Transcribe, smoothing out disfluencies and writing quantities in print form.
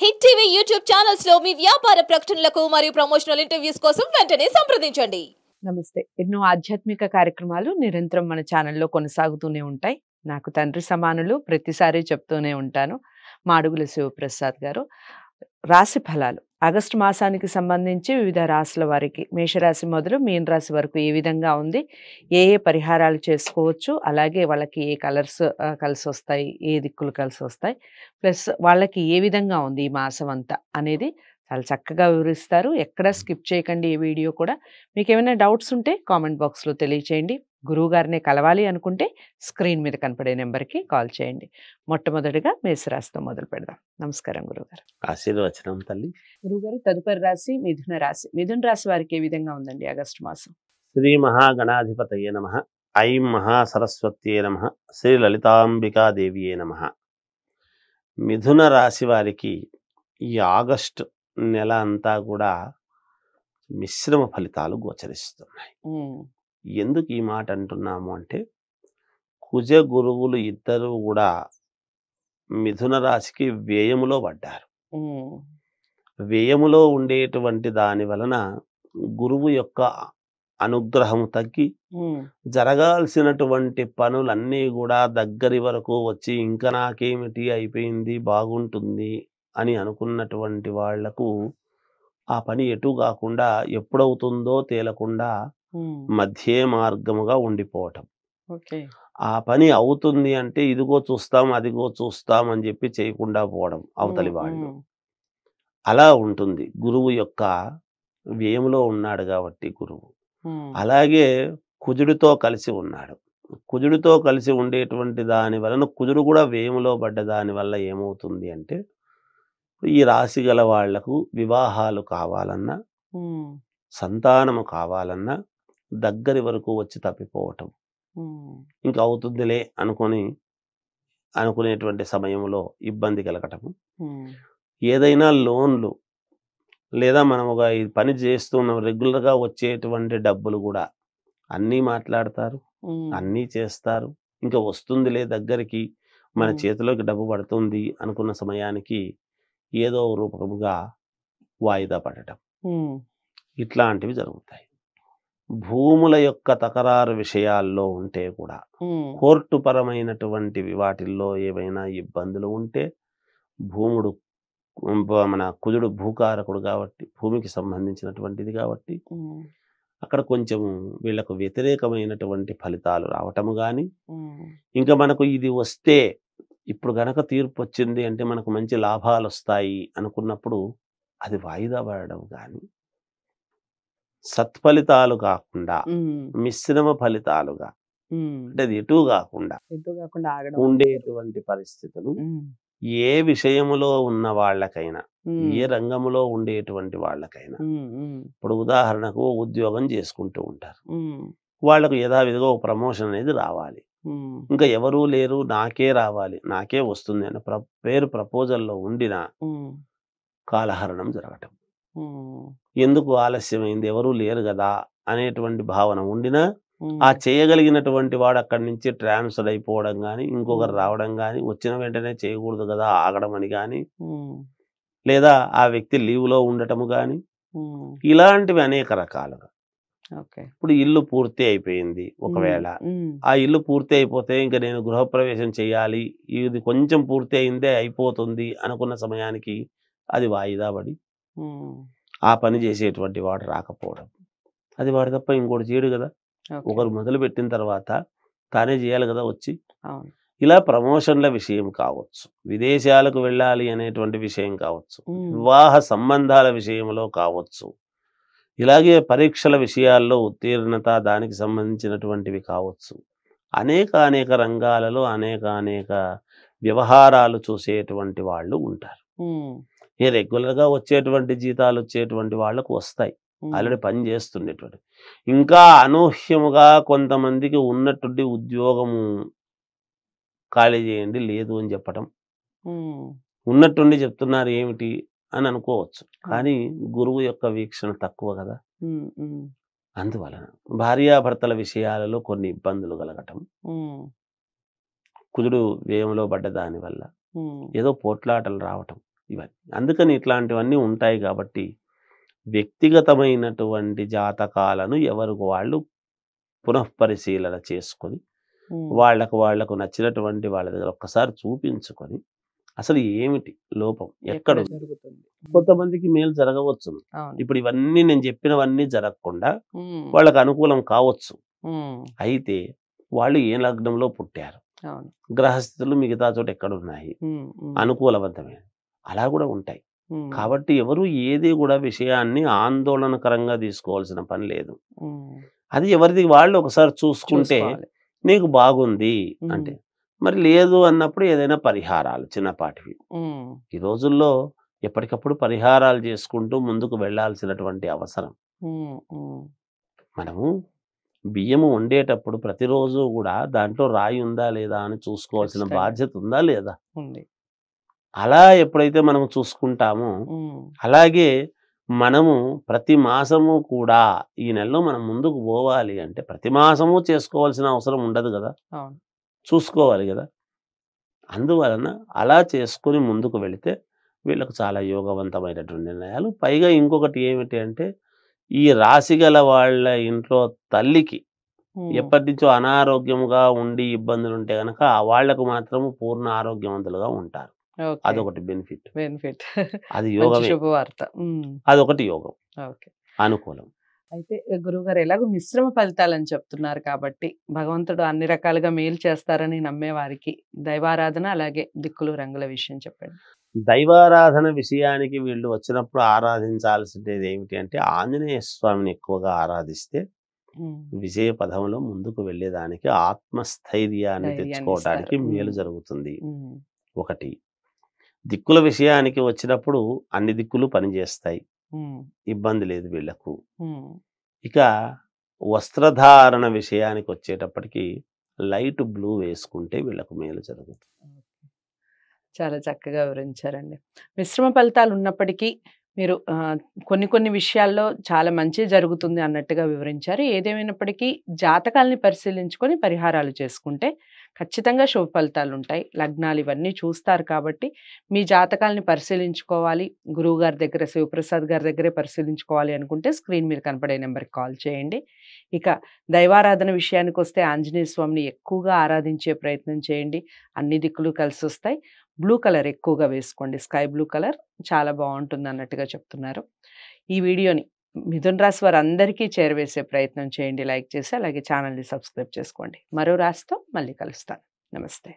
Hit TV YouTube channels లో మీ వ్యాపార ప్రకటనలకు మరియు ప్రమోషనల్ ఇంటర్వ్యూస్ కోసం వెంటనే సంప్రదించండి. నమస్తే. ఎన్నో ఆధ్యాత్మిక కార్యక్రమాలు నిరంతరం మన ఛానల్లో కొనసాగుతూనే ఉంటాయి. నాకు తండ్రి సమానులు, ప్రతిసారి చెప్తూనే ఉంటాను. మాడుగుల శివప్రసాద్ గారు. రాశి ఫలాలు ఆగస్టు మాసానికి సంబంధించి వివిధ రాశుల వారికి మేషరాశి మొదలు మీన రాశి వరకు ఏ విధంగా ఉంది, ఏ ఏ పరిహారాలు చేసుకోవచ్చు, అలాగే వాళ్ళకి ఏ కలర్స్ కలిసి వస్తాయి, ఏ దిక్కులు కలిసి వస్తాయి, ప్లస్ వాళ్ళకి ఏ విధంగా ఉంది ఈ మాసం అంతా అనేది చాలా చక్కగా వివరిస్తారు. ఎక్కడా స్కిప్ చేయకండి ఈ వీడియో కూడా. మీకు ఏమైనా డౌట్స్ ఉంటే కామెంట్ బాక్స్లో తెలియచేయండి. గురువు గారిని కలవాలి అనుకుంటే స్క్రీన్ మీద కనపడే నెంబర్కి కాల్ చేయండి. మొట్టమొదటిగా మేషరాశితో మొదలు పెడదాం. నమస్కారం గురువుగారు. ఆశీర్వచనం తల్లి. గురువుగారు, తదుపరి రాశి మిథున రాశి. మిథున రాశి వారికి ఏ విధంగా ఉందండి ఆగస్టు మాసం? శ్రీ మహాగణాధిపతయే నమః. ఐం మహాసరస్వత్యే నమః. శ్రీ లలితాంబికాదేవియే నమః. మిథున రాశి వారికి ఈ ఆగస్టు నెల అంతా కూడా మిశ్రమ ఫలితాలు గోచరిస్తున్నాయి. ఎందుకు ఈ మాట అంటున్నాము అంటే, కుజ గురువులు ఇద్దరు కూడా మిథున రాశికి వ్యయములో పడ్డారు. వ్యయములో ఉండేటువంటి దాని వలన గురువు యొక్క అనుగ్రహము తగ్గి జరగాల్సినటువంటి పనులన్నీ కూడా దగ్గరి వరకు వచ్చి ఇంకా నాకేమిటి అయిపోయింది బాగుంటుంది అని అనుకున్నటువంటి వాళ్లకు ఆ పని ఎటు కాకుండా ఎప్పుడవుతుందో తేలకుండా మధ్య మార్గముగా ఉండిపోవటం. ఆ పని అవుతుంది అంటే ఇదిగో చూస్తాం అదిగో చూస్తాం అని చెప్పి చేయకుండా పోవడం అవతలి వాళ్ళు. అలా ఉంటుంది. గురువు యొక్క వ్యయంలో ఉన్నాడు కాబట్టి గురువు. అలాగే కుజుడితో కలిసి ఉన్నాడు. కుజుడితో కలిసి ఉండేటువంటి దాని వలన కుజుడు కూడా వ్యయంలో పడ్డ దాని వల్ల ఏమవుతుంది అంటే, ఈ రాశి గల వాళ్లకు వివాహాలు కావాలన్నా, సంతానము కావాలన్నా దగ్గరి వరకు వచ్చి తప్పిపోవటం. ఇంకా అవుతుందిలే అనుకునేటువంటి సమయంలో ఇబ్బంది కలగటము. ఏదైనా లోన్లు లేదా మనం ఒక పని చేస్తున్నాం రెగ్యులర్గా వచ్చేటువంటి డబ్బులు కూడా అన్నీ మాట్లాడతారు, అన్నీ చేస్తారు. ఇంకా వస్తుందిలే దగ్గరికి, మన చేతిలోకి డబ్బు పడుతుంది అనుకున్న సమయానికి ఏదో రూపముగా వాయిదా పడటం, ఇట్లాంటివి జరుగుతాయి. భూముల యొక్క తకరారు విషయాల్లో ఉంటే కూడా, కోర్టు పరమైనటువంటి వాటిల్లో ఏవైనా ఇబ్బందులు ఉంటే, భూముడు మన కుజుడు భూకారకుడు కాబట్టి భూమికి సంబంధించినటువంటిది కాబట్టి అక్కడ కొంచెం వీళ్ళకు వ్యతిరేకమైనటువంటి ఫలితాలు రావటము కానీ, ఇంకా మనకు ఇది వస్తే ఇప్పుడు గనక తీర్పు వచ్చింది అంటే మనకు మంచి లాభాలు వస్తాయి అనుకున్నప్పుడు అది వాయిదా పడడం కానీ, సత్ఫలితాలు కాకుండా మిశ్రమ ఫలితాలుగా అంటే అది ఎటు కాకుండా ఉండేటువంటి పరిస్థితులు ఏ విషయములో ఉన్న వాళ్ళకైనా, ఏ రంగములో ఉండేటువంటి వాళ్ళకైనా. ఇప్పుడు ఉదాహరణకు ఉద్యోగం చేసుకుంటూ ఉంటారు, వాళ్లకు యథావిధిగా ఒక ప్రమోషన్ అనేది రావాలి. ఇంకా ఎవరూ లేరు, నాకే రావాలి, నాకే వస్తుంది అనే పేరు ప్రపోజల్లో ఉండిన కాలహరణం జరగటం. ఎందుకు ఆలస్యమైంది, ఎవరూ లేరు కదా అనేటువంటి భావన ఉండినా ఆ చేయగలిగినటువంటి వాడు అక్కడి నుంచి ట్రాన్స్ఫర్ అయిపోవడం కానీ, ఇంకొకరు రావడం కానీ, వచ్చిన వెంటనే చేయకూడదు కదా ఆగడం అని కానీ, లేదా ఆ వ్యక్తి లీవ్లో ఉండటము కానీ, ఇలాంటివి అనేక రకాలుగా. ఇప్పుడు ఇల్లు పూర్తి అయిపోయింది, ఒకవేళ ఆ ఇల్లు పూర్తి అయిపోతే ఇంకా నేను గృహప్రవేశం చేయాలి, ఇది కొంచెం పూర్తి అయిందే అయిపోతుంది అనుకున్న సమయానికి అది వాయిదా పడి ఆ పని చేసేటువంటి వాడు రాకపోవడం. అది వాడు తప్ప ఇంకోటి చేయడు కదా. ఒకరు మొదలు పెట్టిన తర్వాత తానే చేయాలి కదా వచ్చి. ఇలా ప్రమోషన్ల విషయం కావచ్చు, విదేశాలకు వెళ్ళాలి అనేటువంటి విషయం కావచ్చు, వివాహ సంబంధాల విషయంలో కావచ్చు, ఇలాగే పరీక్షల విషయాల్లో ఉత్తీర్ణత దానికి సంబంధించినటువంటివి కావచ్చు. అనేక రంగాలలో అనేక వ్యవహారాలు చూసేటువంటి వాళ్ళు ఉంటారు. ఈ రెగ్యులర్గా వచ్చేటువంటి జీతాలు వచ్చేటువంటి వాళ్ళకు వస్తాయి, ఆల్రెడీ పని చేస్తుండేటువంటి. ఇంకా అనూహ్యముగా కొంతమందికి ఉన్నటువంటి ఉద్యోగము ఖాళీ చేయండి లేదు అని చెప్పటం, ఉన్నట్టుండి చెప్తున్నారు ఏమిటి అని అనుకోవచ్చు. కానీ గురువు యొక్క వీక్షణ తక్కువ కదా. అందువలన భార్యాభర్తల విషయాలలో కొన్ని ఇబ్బందులు కలగటం, కుజుడు వ్యయంలో పడ్డ దాని వల్ల ఏదో పోట్లాటలు రావటం, ఇవన్నీ. అందుకని ఇట్లాంటివన్నీ ఉంటాయి కాబట్టి వ్యక్తిగతమైనటువంటి జాతకాలను ఎవరికి వాళ్ళు పునఃపరిశీలన చేసుకొని వాళ్ళకు నచ్చినటువంటి వాళ్ళ దగ్గర ఒక్కసారి చూపించుకొని అసలు ఏమిటి లోపం ఎక్కడ జరుగుతుంది. కొంతమందికి మేలు జరగవచ్చు. ఇప్పుడు ఇవన్నీ నేను చెప్పినవన్నీ జరగకుండా వాళ్ళకు అనుకూలం కావచ్చు. అయితే వాళ్ళు ఏ లగ్నంలో పుట్టారు, గ్రహస్థితులు మిగతా చోట ఎక్కడున్నాయి, అనుకూలవంతమైన అలా కూడా ఉంటాయి. కాబట్టి ఎవరు ఏది కూడా విషయాన్ని ఆందోళనకరంగా తీసుకోవాల్సిన పని లేదు. అది ఎవరిది వాళ్ళు ఒకసారి చూసుకుంటే నీకు బాగుంది అంటే, మరి లేదు అన్నప్పుడు ఏదైనా పరిహారాలు చిన్నపాటివి. ఈ రోజుల్లో ఎప్పటికప్పుడు పరిహారాలు చేసుకుంటూ ముందుకు వెళ్ళాల్సినటువంటి అవసరం. మనము బియ్యము వండేటప్పుడు ప్రతిరోజు కూడా దాంట్లో రాయి ఉందా లేదా అని చూసుకోవాల్సిన బాధ్యత ఉందా లేదా? అలా ఎప్పుడైతే మనం చూసుకుంటామో అలాగే మనము ప్రతి మాసము కూడా ఈ నెలలో మనం ముందుకు పోవాలి అంటే ప్రతి మాసము చేసుకోవాల్సిన అవసరం ఉండదు కదా, చూసుకోవాలి కదా. అందువలన అలా చేసుకొని ముందుకు వెళితే వీళ్ళకు చాలా యోగవంతమైనటువంటి నిర్ణయాలు. పైగా ఇంకొకటి ఏమిటి అంటే ఈ రాశి గల వాళ్ళ ఇంట్లో తల్లికి ఎప్పటి నుంచో అనారోగ్యముగా ఉండి ఇబ్బందులు ఉంటే కనుక వాళ్లకు మాత్రము పూర్ణ ఆరోగ్యవంతులుగా ఉంటారు. అదొకటి బెనిఫిట్. అది యోగమే, అదొకటి యోగం, అనుకూలం. అయితే గురువుగారు ఎలాగో మిశ్రమ ఫలితాలని చెప్తున్నారు కాబట్టి భగవంతుడు అన్ని రకాలుగా మేలు చేస్తారని నమ్మే వారికి దైవారాధన అలాగే దిక్కులు రంగుల విషయం చెప్పండి. దైవారాధన విషయానికి వీళ్ళు వచ్చినప్పుడు ఆరాధించాల్సింది ఏమిటి అంటే ఆంజనేయ స్వామిని ఎక్కువగా ఆరాధిస్తే విజయ పదంలో ముందుకు వెళ్ళేదానికి ఆత్మస్థైర్యాన్ని తెచ్చుకోవడానికి మేలు జరుగుతుంది. ఒకటి. దిక్కుల విషయానికి వచ్చినప్పుడు అన్ని దిక్కులు పనిచేస్తాయి, ఇబ్బంది లేదు వీళ్లకు. ఇక వస్త్రధారణ విషయానికి వచ్చేటప్పటికి లైట్ బ్లూ వేసుకుంటే వీళ్ళకు మేలు జరుగుతుంది. చాలా చక్కగా వివరించారండి. మిశ్రమ ఫలితాలు ఉన్నప్పటికీ మీరు కొన్ని విషయాల్లో చాలా మంచి జరుగుతుంది అన్నట్టుగా వివరించారు. ఏదేమైనప్పటికీ జాతకాలని పరిశీలించుకొని పరిహారాలు చేసుకుంటే ఖచ్చితంగా శుభ ఫలితాలు ఉంటాయి. లగ్నాలు ఇవన్నీ చూస్తారు కాబట్టి మీ జాతకాలని పరిశీలించుకోవాలి, గురువు గారి దగ్గర శివప్రసాద్ గారి దగ్గరే పరిశీలించుకోవాలి అనుకుంటే స్క్రీన్ మీద కనపడే నెంబర్కి కాల్ చేయండి. ఇక దైవారాధన విషయానికి వస్తే ఆంజనేయ స్వామిని ఎక్కువగా ఆరాధించే ప్రయత్నం చేయండి, అన్ని దిక్కులు కలిసి వస్తాయి. బ్లూ కలర్ ఎక్కువగా వేసుకోండి, స్కై బ్లూ కలర్ చాలా బాగుంటుంది అన్నట్టుగా చెప్తున్నారు. ఈ వీడియోని మిథున రాశి వారు అందరికీ చేరవేసే ప్రయత్నం చేయండి, లైక్ చేసి అలాగే ఛానల్ని సబ్స్క్రైబ్ చేసుకోండి. మరో రాశితో మళ్ళీ కలుస్తాను. నమస్తే.